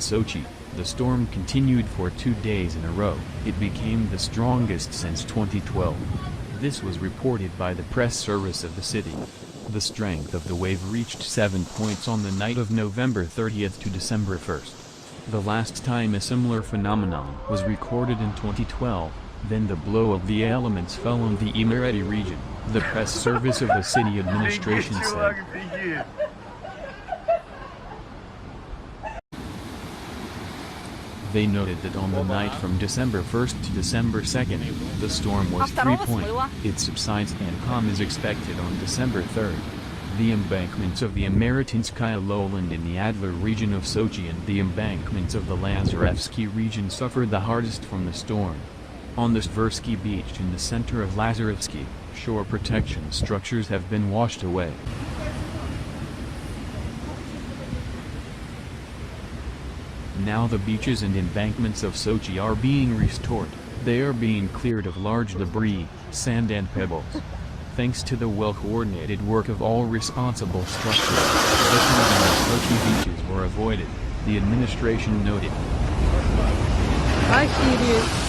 Sochi, the storm continued for 2 days in a row. It became the strongest since 2012. This was reported by the press service of the city. The strength of the wave reached 7 points on the night of November 30th to December 1st. The last time a similar phenomenon was recorded in 2012, then the blow of the elements fell on the Emirati region, the press service of the city administration said. They noted that on the night from December 1st to December 2nd, the storm was 3 points. It subsides and calm is expected on December 3rd. The embankments of the Amaratinskaya lowland in the Adler region of Sochi and the embankments of the Lazarevsky region suffered the hardest from the storm. On the Sversky beach in the center of Lazarevsky, shore protection structures have been washed away. Now the beaches and embankments of Sochi are being restored. They are being cleared of large debris, sand and pebbles. Thanks to the well-coordinated work of all responsible structures, the flooding of Sochi beaches were avoided, the administration noted. Охереть.